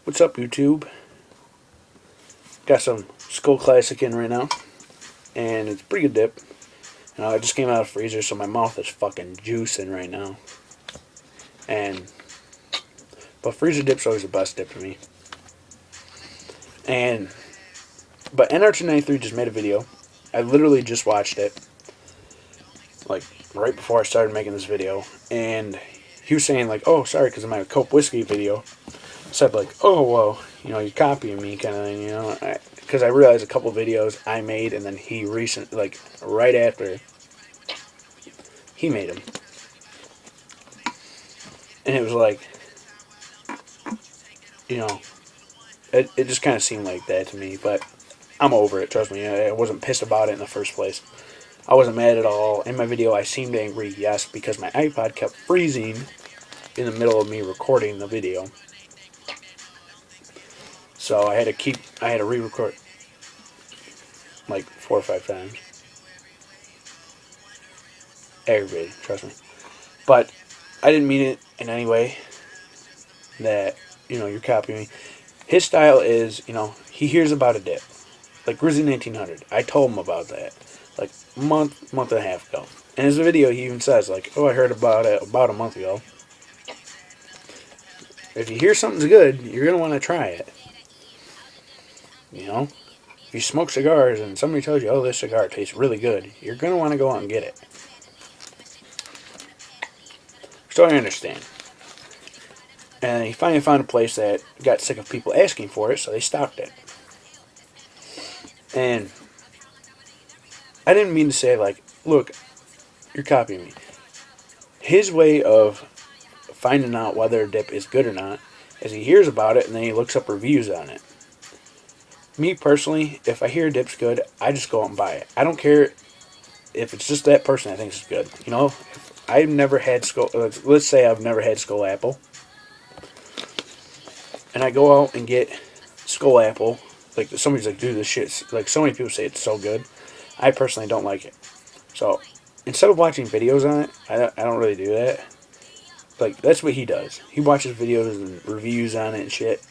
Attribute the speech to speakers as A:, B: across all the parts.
A: What's up, YouTube? Got some Skull Classic in right now, and it's a pretty good dip. It just came out of the freezer, so my mouth is fucking juicing right now. But freezer dip's always the best dip to me. But NR293 just made a video. I literally just watched it, like right before I started making this video, and he was saying like, "Oh, sorry, because of my Cope Whiskey video." Said like, "Oh, well, you're copying me," kind of thing, because I realized a couple videos I made, and then he right after he made them, and it was like, it just kind of seemed like that to me. But I'm over it. Trust me, I wasn't pissed about it in the first place. I wasn't mad at all. In my video, I seemed angry, yes, because my iPod kept freezing in the middle of me recording the video. So I had to re-record like 4 or 5 times. Aggravating, trust me. But I didn't mean it in any way that, you're copying me. His style is, he hears about a dip. Like Grizzly 1900. I told him about that like month and a half ago. In his video, he even says, like, "Oh, I heard about it about a month ago." If you hear something's good, you're going to want to try it. If you smoke cigars and somebody tells you, "Oh, this cigar tastes really good," you're going to want to go out and get it. So I understand. And he finally found a place that got sick of people asking for it, so they stopped it. And I didn't mean to say, like, "Look, you're copying me." His way of finding out whether a dip is good or not is he hears about it and then he looks up reviews on it. Me personally, if I hear a dip's good, I just go out and buy it. I don't care if it's just that person that thinks it's good. If I've never had let's say I've never had Skull Apple, and I go out and get Skull Apple, like somebody's like, "Dude, this shit's," like so many people say it's so good. I personally don't like it. So instead of watching videos on it, I don't really do that. Like, that's what he does. He watches videos and reviews on it and shit,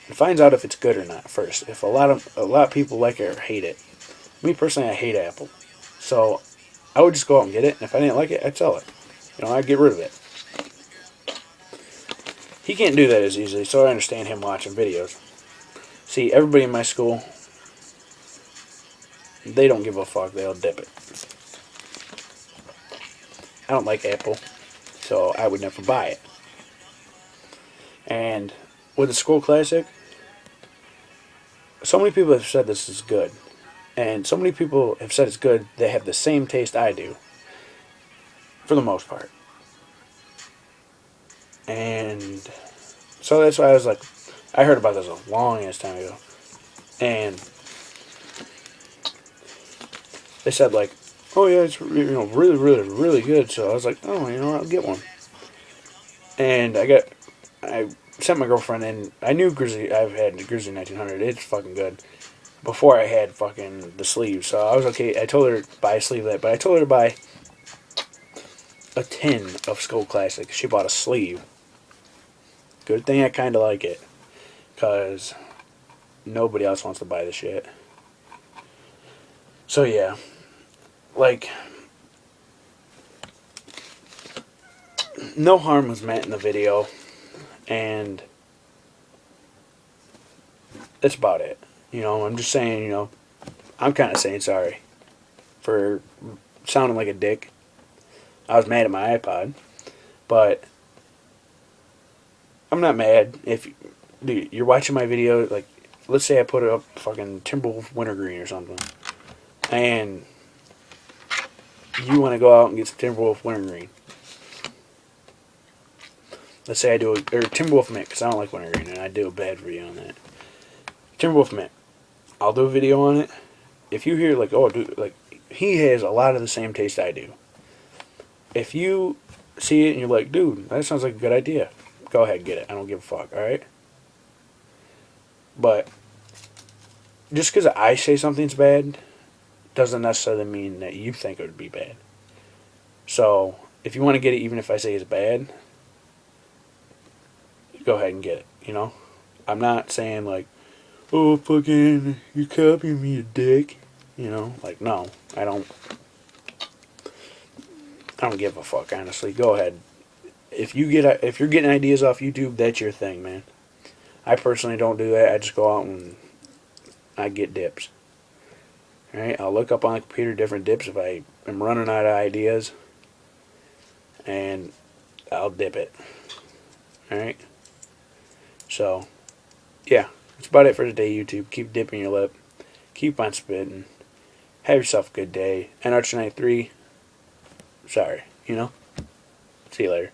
A: and finds out if it's good or not first. If a lot of people like it or hate it. Me personally, I hate Apple, so I would just go out and get it. And if I didn't like it, I'd sell it. I'd get rid of it. He can't do that as easily, so I understand him watching videos. See, everybody in my school, they don't give a fuck. They'll dip it. I don't like Apple, so I would never buy it. And with the Skull Classic, so many people have said this is good. And so many people have said it's good, they have the same taste I do. For the most part. And so that's why I was like, I heard about this a long ass time ago. And they said like, "Oh yeah, it's really, really, really good." So I was like, "Oh, I'll get one." And I sent my girlfriend in. I knew I've had Grizzly 1900. It's fucking good. Before I had fucking the sleeve, so I was okay. I told her to buy a sleevelet, but I told her to buy a tin of Skull Classic. She bought a sleeve. Good thing I kind of like it, because nobody else wants to buy the shit. So yeah, like, no harm was meant in the video, and that's about it. I'm just saying, I'm kind of saying sorry for sounding like a dick. I was mad at my iPod, but I'm not mad if, dude, you're watching my video, like, let's say I put up fucking Timberwolf Wintergreen or something, and you want to go out and get some Timberwolf Wintergreen. Let's say I do or Timberwolf Mint, because I don't like Wintergreen, and I do a bad video on that. Timberwolf Mint. I'll do a video on it. If you hear, like, "Oh, dude, like, he has a lot of the same taste I do." If you see it and you're like, "Dude, that sounds like a good idea," go ahead and get it. I don't give a fuck, alright? But just because I say something's bad doesn't necessarily mean that you think it would be bad. So, if you want to get it, even if I say it's bad, go ahead and get it, I'm not saying like, oh fucking, you copying me, you dick. You know, like no, I don't. I don't give a fuck. Honestly, go ahead. If you're getting ideas off YouTube, that's your thing, man. I personally don't do that. I just go out and I get dips. All right, I'll look up on the computer different dips if I am running out of ideas, and I'll dip it. All right. So, yeah, that's about it for today, YouTube. Keep dipping your lip. Keep on spitting. Have yourself a good day. And Arch 93, sorry, you know? See you later.